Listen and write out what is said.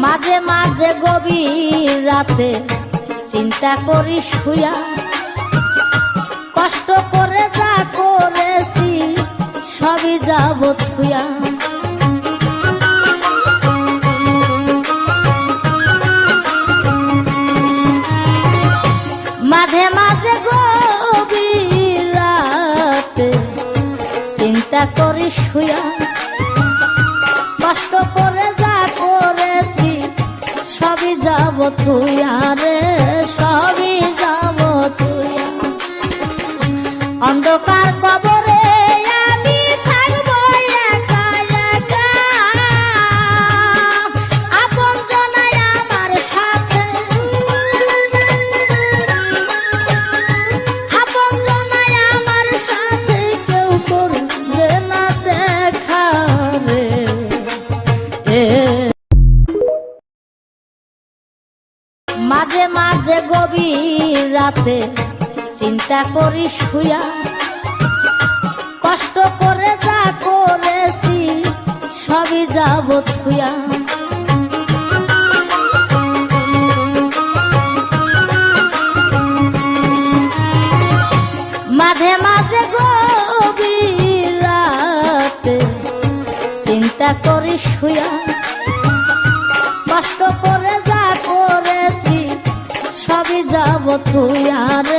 মাঝে মাঝে গভীর রাতে চিন্তা করি শুয়া, কষ্ট করে যা করেছি সবই যাব থুয়া। মাঝে মাঝে গভীর রাতে চিন্তা করি শুয়া, কষ্ট করে যা করেছি সবই যাব থুয়া রে, সবই যাব থুয়া। অন্ধকার কবরে আমি থাকবো একা একা, আপন জনাই আমার সাথে, আপন জনাই আমার সাথে কেউ করবে না দেখা রে। মাঝে মাঝে গভীর রাতে চিন্তা করি শুয়া, কষ্ট করে যা করেছি সবই যাব থুয়া। মাঝে মাঝে গভীর রাতে চিন্তা করি শুয়া, কষ্ট করে যা করেছি সবই যাব থুয়া রে।